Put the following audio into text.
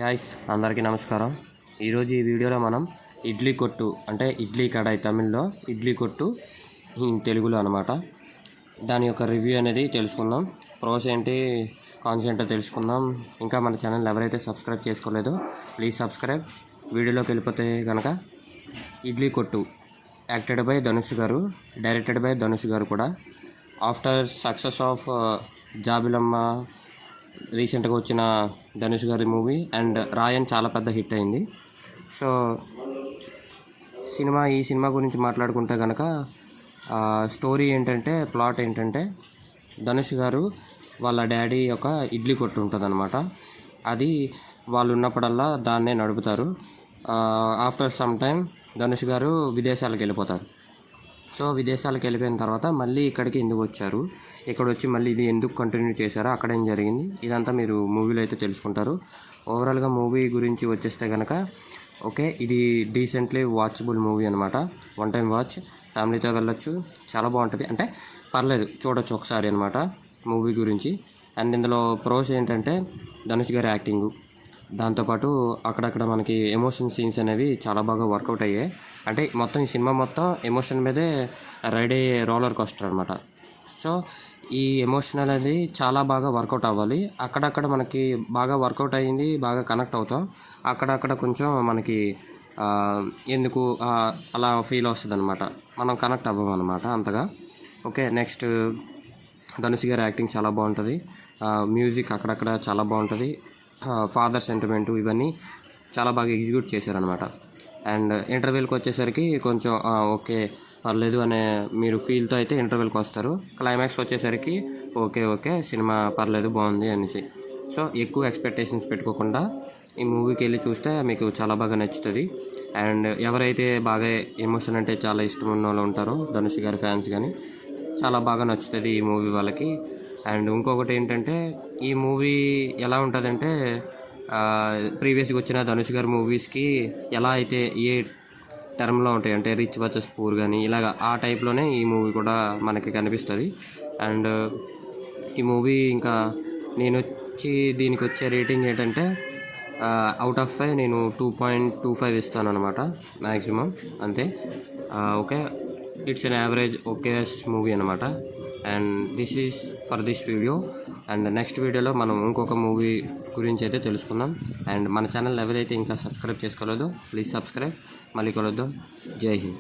Guys అందరికీ నమస్కారం. ఈరోజు ఈ వీడియోలో మనం ఇడ్లీ కొట్టు అంటే ఇడ్లీ కడాయి తమిళ్లో, ఇడ్లీ కొట్టు తెలుగులో అనమాట. దాని యొక్క రివ్యూ అనేది తెలుసుకుందాం. ప్రోస్ ఏంటి, కాన్స్ ఏంటో తెలుసుకుందాం. ఇంకా మన ఛానల్ ఎవరైతే సబ్స్క్రైబ్ చేసుకోలేదో ప్లీజ్ సబ్స్క్రైబ్. వీడియోలోకి వెళ్ళిపోతే కనుక ఇడ్లీ కొట్టు యాక్టెడ్ బై ధనుష్ గారు, డైరెక్టెడ్ బై ధనుష్ గారు కూడా. ఆఫ్టర్ సక్సెస్ ఆఫ్ జాబిలమ్మ రీసెంట్గా వచ్చిన ధనుష్ గారి మూవీ అండ్ రాయన్ చాలా పెద్ద హిట్ అయింది. సో ఈ సినిమా గురించి మాట్లాడుకుంటే కనుక స్టోరీ ఏంటంటే, ప్లాట్ ఏంటంటే, ధనుష్ గారు వాళ్ళ డాడీ ఒక ఇడ్లీ కొట్టు ఉంటుంది అనమాట. అది వాళ్ళు ఉన్నప్పుడల్లా దాన్నే నడుపుతారు. ఆఫ్టర్ సమ్ టైమ్ ధనుష్ గారు విదేశాలకు వెళ్ళిపోతారు. సో విదేశాలకు వెళ్ళిపోయిన తర్వాత మళ్ళీ ఇక్కడికి ఎందుకు వచ్చారు, ఇక్కడ వచ్చి మళ్ళీ ఇది ఎందుకు కంటిన్యూ చేశారో, అక్కడ ఏం జరిగింది, ఇదంతా మీరు మూవీలో అయితే తెలుసుకుంటారు. ఓవరాల్గా మూవీ గురించి వచ్చేస్తే కనుక ఓకే, ఇది డీసెంట్లీ వాచబుల్ మూవీ అనమాట. వన్ టైం వాచ్, ఫ్యామిలీతో వెళ్ళొచ్చు, చాలా బాగుంటుంది. అంటే పర్లేదు, చూడొచ్చు ఒకసారి అనమాట మూవీ గురించి. అండ్ ఇందులో ప్రోస్ ఏంటంటే ధనుష్ గారి యాక్టింగు, దాంతోపాటు అక్కడక్కడ మనకి ఎమోషన్ సీన్స్ అనేవి చాలా బాగా వర్కౌట్ అయ్యాయి. అంటే మొత్తం ఈ సినిమా మొత్తం ఎమోషన్ మీదే రైడ్ అయ్యే రోలర్ కోస్టర్ అనమాట. సో ఈ ఎమోషన్ అనేది చాలా బాగా వర్కౌట్ అవ్వాలి. అక్కడక్కడ మనకి బాగా వర్కౌట్ అయ్యింది, బాగా కనెక్ట్ అవుతాం. అక్కడక్కడ కొంచెం మనకి ఎందుకు అలా ఫీల్ వస్తుంది అనమాట, మనం కనెక్ట్ అవ్వం అనమాట అంతగా. ఓకే, నెక్స్ట్ ధనుష్ గారి యాక్టింగ్ చాలా బాగుంటుంది. మ్యూజిక్ అక్కడక్కడ చాలా బాగుంటుంది. ఫాదర్ సెంటిమెంటు ఇవన్నీ చాలా బాగా ఎగ్జిక్యూట్ చేశారనమాట. అండ్ ఇంటర్వెల్కి వచ్చేసరికి కొంచెం ఓకే పర్లేదు అనే మీరు ఫీల్తో అయితే ఇంటర్వెల్కి వస్తారు. క్లైమాక్స్ వచ్చేసరికి ఓకే సినిమా పర్లేదు, బాగుంది అనేసి. సో ఎక్కువ ఎక్స్పెక్టేషన్స్ పెట్టుకోకుండా ఈ మూవీకి వెళ్ళి చూస్తే మీకు చాలా బాగా నచ్చుతుంది. అండ్ ఎవరైతే బాగా ఎమోషన్ అంటే చాలా ఇష్టం ఉన్న వాళ్ళు ఉంటారో, ధనుష్ గారి ఫ్యాన్స్ కానీ, చాలా బాగా నచ్చుతుంది ఈ మూవీ వాళ్ళకి. అండ్ ఇంకొకటి ఏంటంటే, ఈ మూవీ ఎలా ఉంటుందంటే, ప్రీవియస్గా వచ్చిన ధనుష్ గారి మూవీస్కి ఎలా అయితే ఏ టర్మ్లో ఉంటాయి అంటే రిచ్ వర్సెస్ పూర్ కానీ ఇలాగ ఆ టైప్లోనే ఈ మూవీ కూడా మనకి కనిపిస్తుంది. అండ్ ఈ మూవీ ఇంకా నేను వచ్చి దీనికి వచ్చే రేటింగ్ ఏంటంటే అవుట్ ఆఫ్ 5 నేను 2.25 ఇస్తాను అనమాట, మ్యాక్సిమం అంతే. Okay, it's an average okay movie అనమాట. And this is for this video. And next వీడియోలో మనం ఇంకొక మూవీ గురించి అయితే తెలుసుకుందాం. అండ్ మన ఛానల్ ఎవరైతే ఇంకా సబ్స్క్రైబ్ చేసుకోలేదో ప్లీజ్ సబ్స్క్రైబ్. మళ్ళీ కలుద్దాం. జై హింద్.